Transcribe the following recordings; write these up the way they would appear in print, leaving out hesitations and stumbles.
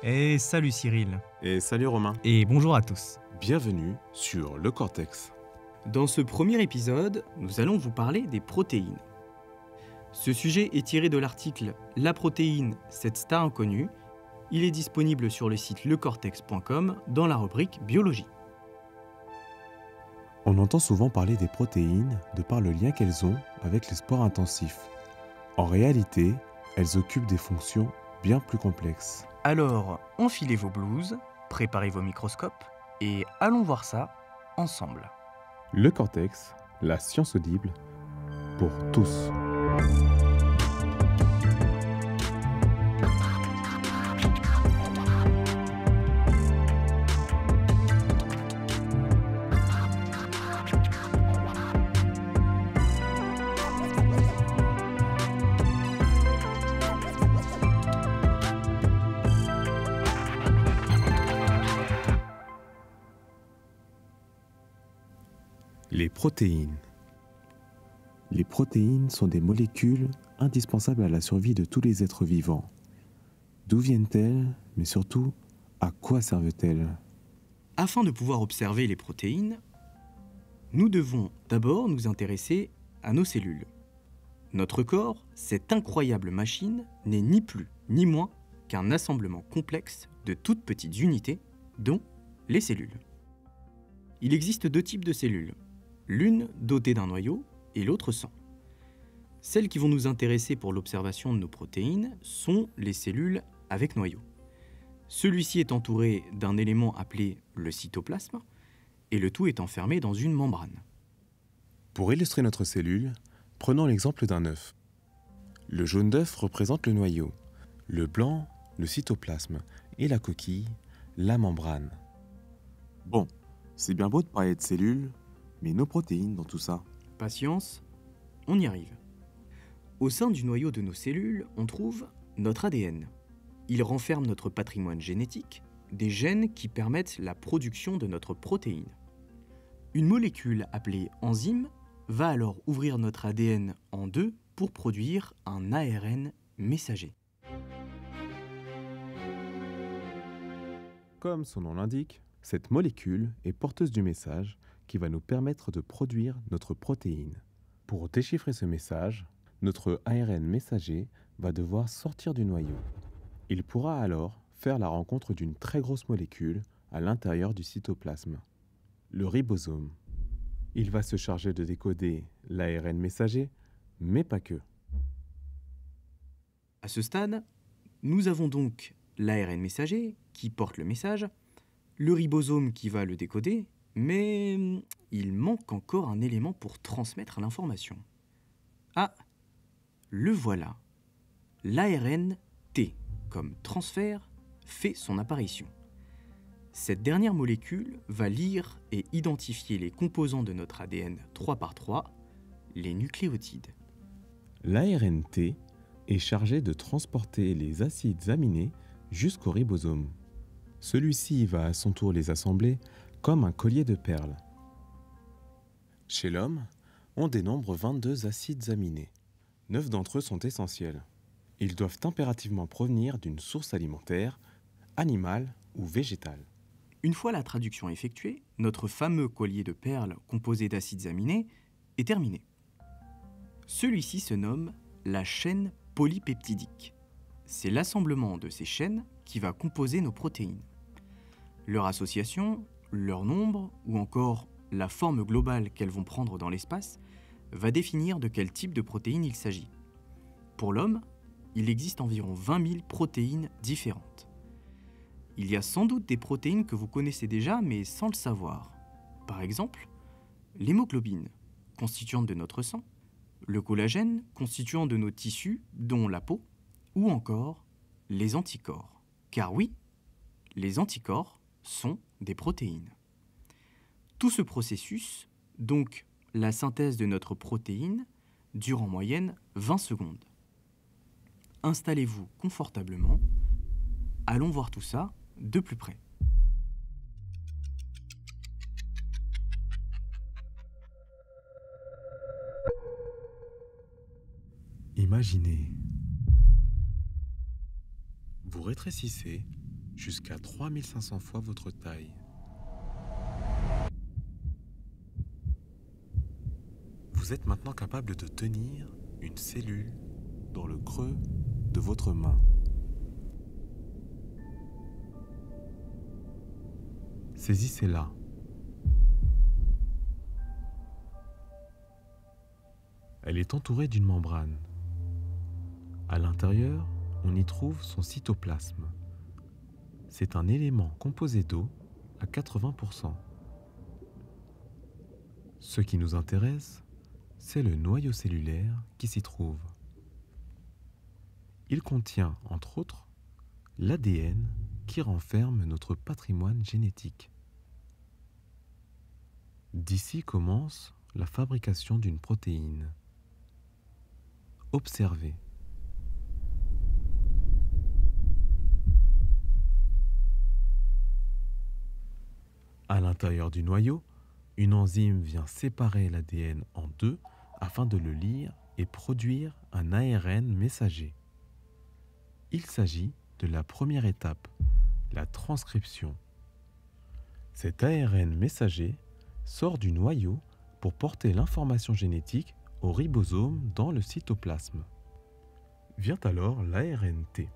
Et salut Cyril. Et salut Romain. Et bonjour à tous. Bienvenue sur le Cortex. Dans ce premier épisode, nous allons vous parler des protéines. Ce sujet est tiré de l'article La protéine, cette star inconnue. Il est disponible sur le site lecortex.com dans la rubrique Biologie. On entend souvent parler des protéines de par le lien qu'elles ont avec les sports intensifs. En réalité, elles occupent des fonctions bien plus complexes. Alors, enfilez vos blouses, préparez vos microscopes et allons voir ça ensemble. Le Cortex, la science audible pour tous. Les protéines. Les protéines sont des molécules indispensables à la survie de tous les êtres vivants. D'où viennent-elles, mais surtout, à quoi servent-elles ? Afin de pouvoir observer les protéines, nous devons d'abord nous intéresser à nos cellules. Notre corps, cette incroyable machine, n'est ni plus ni moins qu'un assemblement complexe de toutes petites unités, dont les cellules. Il existe deux types de cellules, l'une dotée d'un noyau et l'autre sans. Celles qui vont nous intéresser pour l'observation de nos protéines sont les cellules avec noyau. Celui-ci est entouré d'un élément appelé le cytoplasme, et le tout est enfermé dans une membrane. Pour illustrer notre cellule, prenons l'exemple d'un œuf. Le jaune d'œuf représente le noyau, le blanc, le cytoplasme, et la coquille, la membrane. Bon, c'est bien beau de parler de cellules, mais nos protéines dans tout ça. Patience, on y arrive. Au sein du noyau de nos cellules, on trouve notre ADN. Il renferme notre patrimoine génétique, des gènes qui permettent la production de notre protéine. Une molécule appelée enzyme va alors ouvrir notre ADN en deux pour produire un ARN messager. Comme son nom l'indique, cette molécule est porteuse du message qui va nous permettre de produire notre protéine. Pour déchiffrer ce message, notre ARN messager va devoir sortir du noyau. Il pourra alors faire la rencontre d'une très grosse molécule à l'intérieur du cytoplasme, le ribosome. Il va se charger de décoder l'ARN messager, mais pas que. À ce stade, nous avons donc l'ARN messager qui porte le message, le ribosome qui va le décoder, mais il manque encore un élément pour transmettre l'information. Ah, le voilà. L'ARN-T, comme transfert, fait son apparition. Cette dernière molécule va lire et identifier les composants de notre ADN 3 par 3, les nucléotides. L'ARN-T est chargé de transporter les acides aminés jusqu'au ribosome. Celui-ci va à son tour les assembler comme un collier de perles. Chez l'homme, on dénombre 22 acides aminés. 9 d'entre eux sont essentiels. Ils doivent impérativement provenir d'une source alimentaire, animale ou végétale. Une fois la traduction effectuée, notre fameux collier de perles composé d'acides aminés est terminé. Celui-ci se nomme la chaîne polypeptidique. C'est l'assemblement de ces chaînes qui va composer nos protéines. Leur association, leur nombre ou encore la forme globale qu'elles vont prendre dans l'espace va définir de quel type de protéines il s'agit. Pour l'homme, il existe environ 20 000 protéines différentes. Il y a sans doute des protéines que vous connaissez déjà mais sans le savoir. Par exemple, l'hémoglobine, constituante de notre sang, le collagène, constituant de nos tissus, dont la peau, ou encore les anticorps. Car oui, les anticorps sont des protéines. Tout ce processus, donc la synthèse de notre protéine, dure en moyenne 20 secondes. Installez-vous confortablement. Allons voir tout ça de plus près. Imaginez. Vous rétrécissez jusqu'à 3500 fois votre taille. Vous êtes maintenant capable de tenir une cellule dans le creux de votre main. Saisissez-la. Elle est entourée d'une membrane. À l'intérieur, on y trouve son cytoplasme. C'est un élément composé d'eau à 80%. Ce qui nous intéresse, c'est le noyau cellulaire qui s'y trouve. Il contient, entre autres, l'ADN qui renferme notre patrimoine génétique. D'ici commence la fabrication d'une protéine. Observez. À l'intérieur du noyau, une enzyme vient séparer l'ADN en deux afin de le lire et produire un ARN messager. Il s'agit de la première étape, la transcription. Cet ARN messager sort du noyau pour porter l'information génétique au ribosome dans le cytoplasme. Vient alors l'ARNT.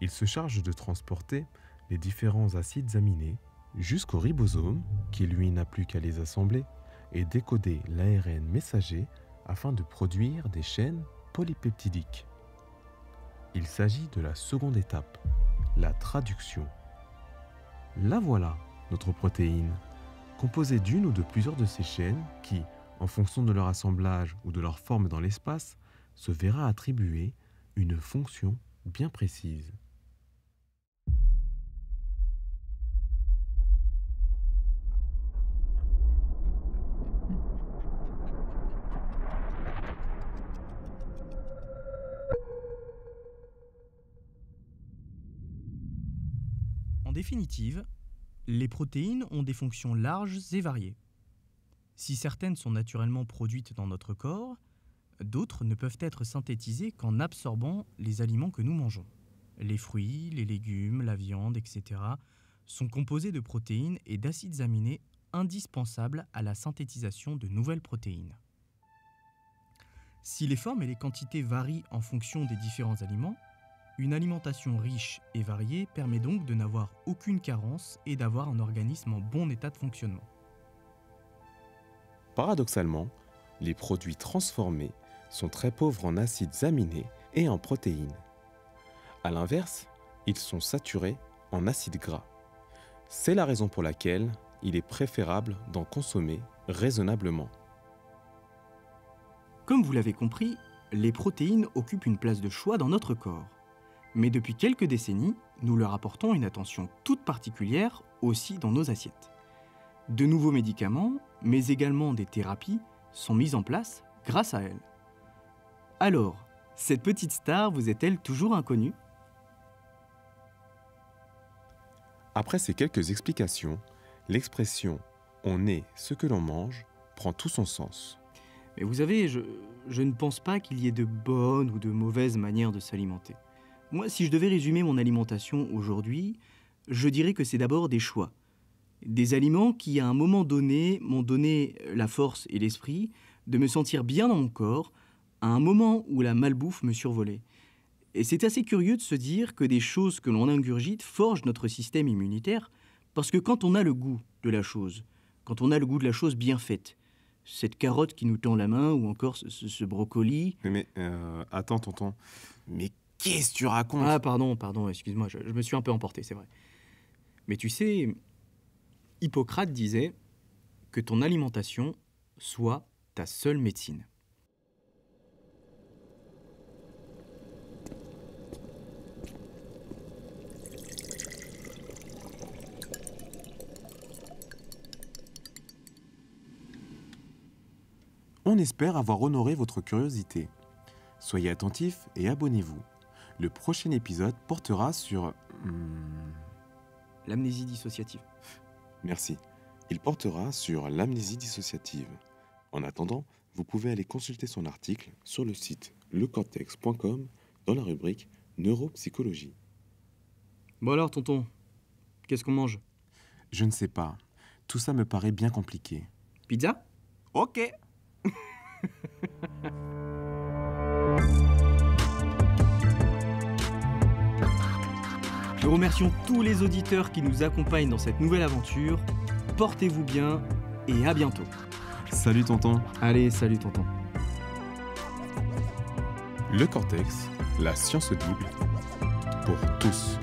Il se charge de transporter les différents acides aminés jusqu'au ribosome, qui lui n'a plus qu'à les assembler et décoder l'ARN messager afin de produire des chaînes polypeptidiques. Il s'agit de la seconde étape, la traduction. La voilà, notre protéine, composée d'une ou de plusieurs de ces chaînes qui, en fonction de leur assemblage ou de leur forme dans l'espace, se verra attribuer une fonction bien précise. En définitive, les protéines ont des fonctions larges et variées. Si certaines sont naturellement produites dans notre corps, d'autres ne peuvent être synthétisées qu'en absorbant les aliments que nous mangeons. Les fruits, les légumes, la viande, etc. sont composés de protéines et d'acides aminés indispensables à la synthétisation de nouvelles protéines. Si les formes et les quantités varient en fonction des différents aliments, une alimentation riche et variée permet donc de n'avoir aucune carence et d'avoir un organisme en bon état de fonctionnement. Paradoxalement, les produits transformés sont très pauvres en acides aminés et en protéines. A l'inverse, ils sont saturés en acides gras. C'est la raison pour laquelle il est préférable d'en consommer raisonnablement. Comme vous l'avez compris, les protéines occupent une place de choix dans notre corps. Mais depuis quelques décennies, nous leur apportons une attention toute particulière aussi dans nos assiettes. De nouveaux médicaments, mais également des thérapies, sont mis en place grâce à elles. Alors, cette petite star vous est-elle toujours inconnue ? Après ces quelques explications, l'expression « on est ce que l'on mange » prend tout son sens. Mais vous savez, je ne pense pas qu'il y ait de bonnes ou de mauvaises manières de s'alimenter. Moi, si je devais résumer mon alimentation aujourd'hui, je dirais que c'est d'abord des choix. Des aliments qui, à un moment donné, m'ont donné la force et l'esprit de me sentir bien dans mon corps, à un moment où la malbouffe me survolait. Et c'est assez curieux de se dire que des choses que l'on ingurgite forgent notre système immunitaire, parce que quand on a le goût de la chose, quand on a le goût de la chose bien faite, cette carotte qui nous tend la main, ou encore ce brocoli... Attends, tonton. Mais qu'est-ce que tu racontes ? Ah, pardon, excuse-moi, je me suis un peu emporté, c'est vrai. Mais tu sais, Hippocrate disait que ton alimentation soit ta seule médecine. On espère avoir honoré votre curiosité. Soyez attentifs et abonnez-vous. Le prochain épisode portera sur... L'amnésie dissociative. Merci. Il portera sur l'amnésie dissociative. En attendant, vous pouvez aller consulter son article sur le site lecortex.com dans la rubrique Neuropsychologie. Bon alors, tonton, Qu'est-ce qu'on mange? Je ne sais pas. Tout ça me paraît bien compliqué. Pizza? Ok. Nous remercions tous les auditeurs qui nous accompagnent dans cette nouvelle aventure. Portez-vous bien et à bientôt. Salut tonton. Allez, salut tonton. Le Cortex, la science audible pour tous.